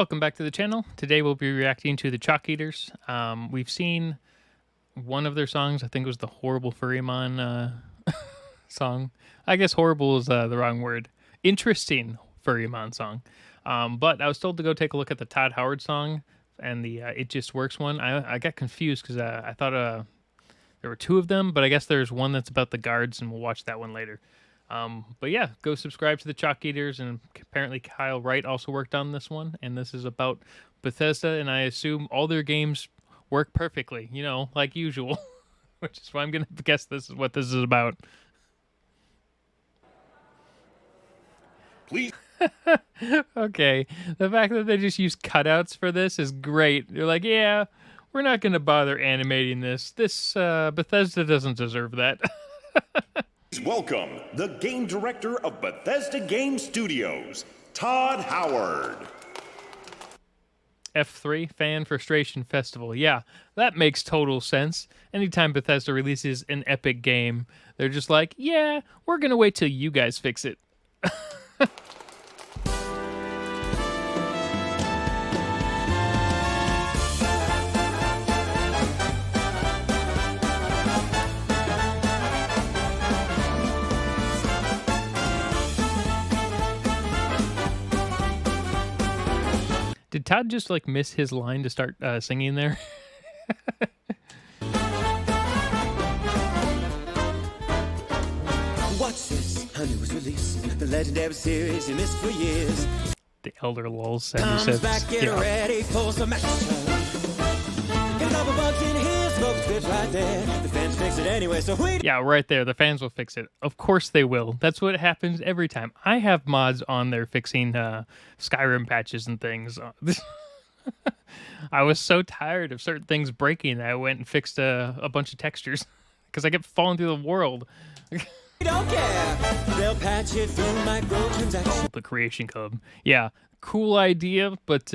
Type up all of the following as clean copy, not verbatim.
Welcome back to the channel. Today we'll be reacting to the Chalkeaters. We've seen one of their songs. I think it was the Horrible Furrymon song. I guess horrible is the wrong word. Interesting Furrymon song. But I was told to go take a look at the Todd Howard song and the It Just Works one. I got confused because I thought there were two of them, but I guess there's one that's about the guards, and we'll watch that one later. But yeah, go subscribe to the Chalkeaters, and apparently Kyle Wright also worked on this one, and this is about Bethesda, and I assume all their games work perfectly, you know, like usual, which is why I'm going to guess this is what this is about. Please. Okay, the fact that they just use cutouts for this is great. They're like, yeah, we're not going to bother animating this. This Bethesda doesn't deserve that. Welcome, the game director of Bethesda Game Studios, Todd Howard. F3, Fan Frustration Festival. Yeah, that makes total sense. Anytime Bethesda releases an epic game, they're just like, yeah, we're going to wait till you guys fix it. Did Todd just like miss his line to start singing there? Watch this, honey was released. The legendary series you missed for years. The Elder Lulz 76. Comes back, get ready for some action. Get a couple bucks in here, smoke scripts right there. The fans fix it anyway, so yeah, right there. The fans will fix it. Of course they will. That's what happens every time. I have mods on there fixing Skyrim patches and things. I was so tired of certain things breaking that I went and fixed a bunch of textures because I kept falling through the world. don't care. They'll patch it through microtransactions. The Creation Club. Yeah, cool idea, but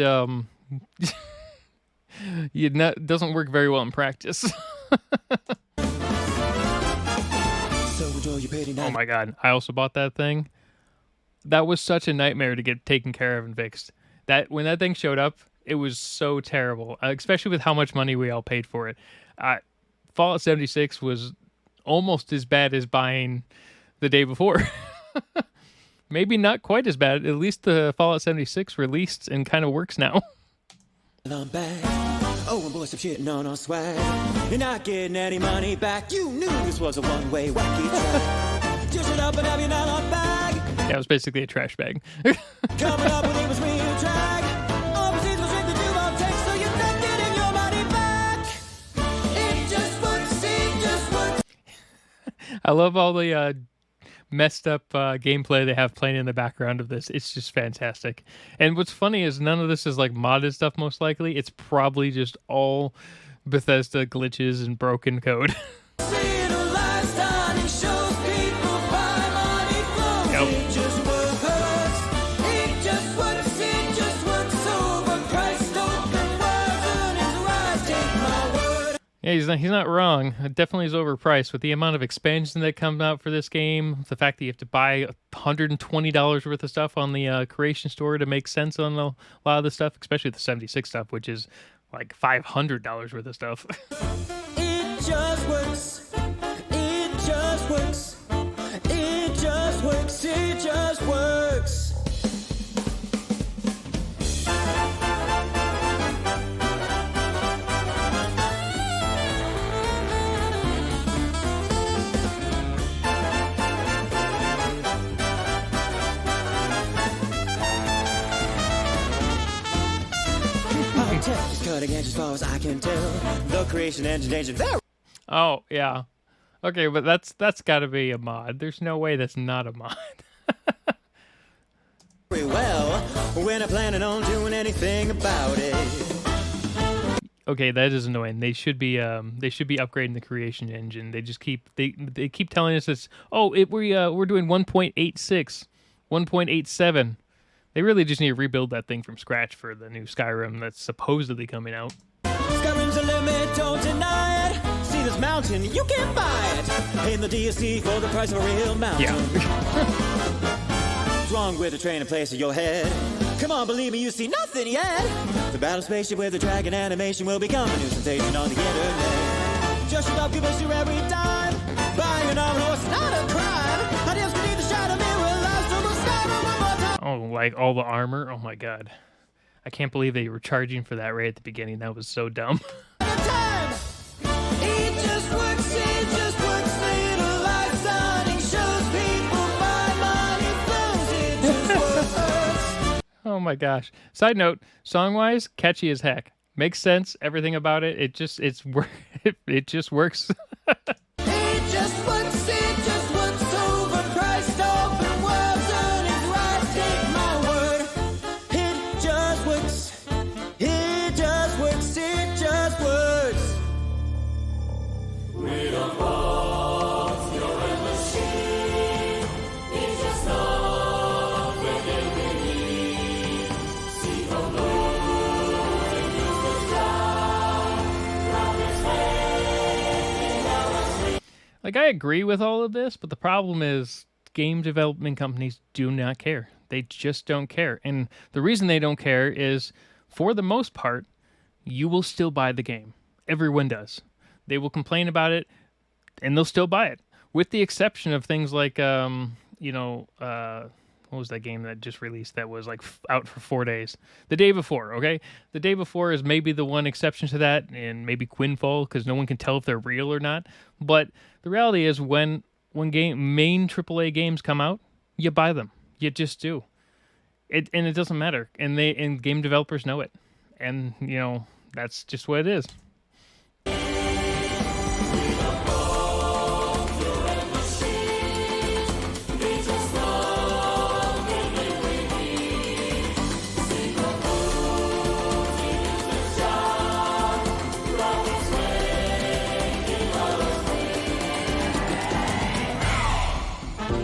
it doesn't work very well in practice. Oh my god, I also bought that thing. That was such a nightmare to get taken care of and fixed. When that thing showed up, it was so terrible, especially with how much money we all paid for it. Fallout 76 was almost as bad as buying the day before. Maybe not quite as bad. At least the Fallout 76 released and kind of works now. I'm back. Oh, and boy, stop shitting on our swag. You're not getting any money back. You knew this was a one-way wacky track. Dish it up and have your nylon bag. Yeah, it was basically a trash bag. Coming up with it was real drag. Overseas was restricted to all text, so you're not getting your money back. It just works, it just works. I love all the messed up gameplay they have playing in the background of this. It's just fantastic. And what's funny is none of this is like modded stuff, most likely. It's probably just all Bethesda glitches and broken code. Yeah, he's not wrong. It definitely is overpriced with the amount of expansion that comes out for this game. The fact that you have to buy $120 worth of stuff on the Creation Store to make sense on a lot of the stuff, especially the 76 stuff, which is like $500 worth of stuff. It just works. It just works. It just works. It just works. Cutting edge as far as I can tell. The creation engine danger there. Oh yeah, okay, but that's got to be a mod. There's no way that's not a mod. Very well, we're not planning on doing anything about it. Okay, that is annoying. They should be upgrading the creation engine. They just keep telling us it's we're doing 1.86, 1.87. They really just need to rebuild that thing from scratch for the new Skyrim that's supposedly coming out. Skyrim's a limit, don't deny it. See this mountain, you can't buy it. Paying the DSC for the price of a real mountain. Yeah. What's wrong with the train in place of your head? Come on, believe me, you see nothing yet. The battle spaceship with the dragon animation will become a new sensation on the internet. Just shut up, give us your every dime. Buying an armor horse, not a crime. Ideas beneath the shadow mirror, lives so we'll start one more time. Oh, like all the armor? Oh my god. I can't believe they were charging for that right at the beginning. That was so dumb. Time. It just works, little lights shining, shows people my money flows, it just works. Oh my gosh. Side note, song-wise, catchy as heck. Makes sense, everything about it. It just works. It just works, overpriced, open worlds, earnings right, take my word. It just works, it just works, it just works. We don't want your machine, it's just not the game we need. See the Lord and use the star, promise making our sleep. Like, I agree with all of this, but the problem is game development companies do not care. They just don't care. And the reason they don't care is, for the most part, you will still buy the game. Everyone does. They will complain about it, and they'll still buy it. With the exception of things like, what was that game that just released that was like out for 4 days? The day before, okay? The day before is maybe the one exception to that, and maybe Quinfall, because no one can tell if they're real or not. But the reality is when main AAA games come out, you buy them. You just do. And it doesn't matter. And game developers know it. And, that's just what it is.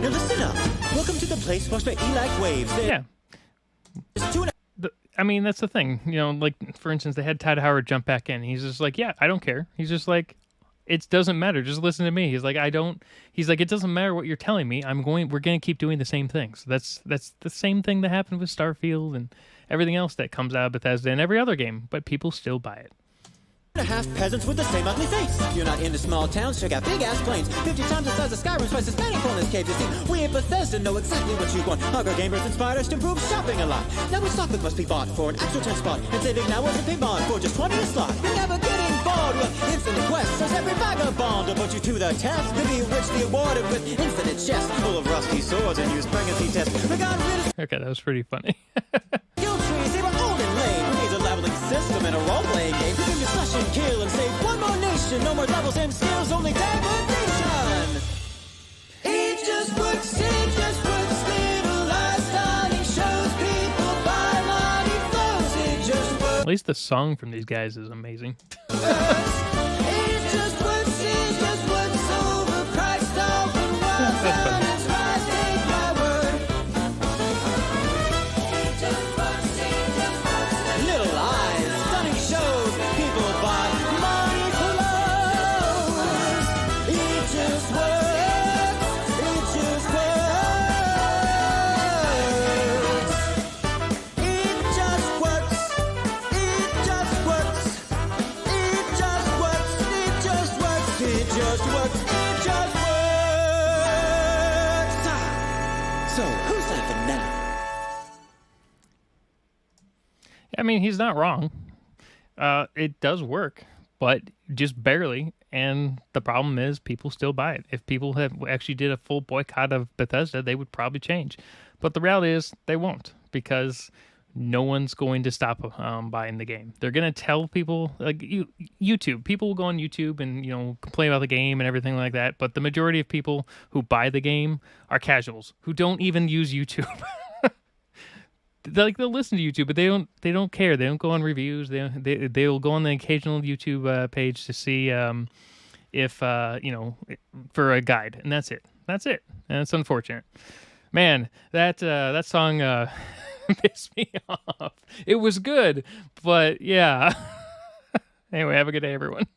Now listen up. Welcome to the place where E like waves. Yeah. That's the thing. Like, for instance, they had Todd Howard jump back in. He's just like, yeah, I don't care. He's just like, it doesn't matter. Just listen to me. He's like, it doesn't matter what you're telling me. We're going to keep doing the same things. That's the same thing that happened with Starfield and everything else that comes out of Bethesda and every other game, but people still buy it. Half peasants with the same ugly face. You're not into small towns, check out big ass planes. 50 times the size of Skyrim, twice as many bonus caves. You see, we at Bethesda know exactly what you want. Hugger gamers inspired us to improve shopping a lot. Now we stock that must be bought for an actual 10 spot. And saving now is a pay bond for just 20 a slot. You're never getting bored with infinite quests. As every vagabond will put you to the test. Maybe you richly awarded with infinite chests full of rusty swords and use pregnancy tests. We got rid of Okay, that was pretty funny. skill trees, they were old and lame. We need a leveling system and a role-playing game. We can just slash and kill and save one more nation. No more levels and skills, only degradation. It just works, little lifestyle. It shows people buy money flows. It just works. At least the song from these guys is amazing. It just works, overpriced, open world. That's funny. It's right, take my word. It just works, little eyes, stunning shows, people buy, money flows. It just works, it just works. It just works, it just works. It just works, it just works, it just works, it just works. So, who's laughing now? He's not wrong. It does work, but just barely. And the problem is people still buy it. If people have actually did a full boycott of Bethesda, they would probably change. But the reality is they won't, because no one's going to stop buying the game. They're going to tell people, like YouTube. People will go on YouTube and, complain about the game and everything like that. But the majority of people who buy the game are casuals who don't even use YouTube. They'll listen to YouTube, but they don't care. They don't go on reviews. They'll go on the occasional YouTube page to see if for a guide, and that's it. And it's unfortunate. Man, that song pissed me off. It was good, but yeah. Anyway, have a good day, everyone.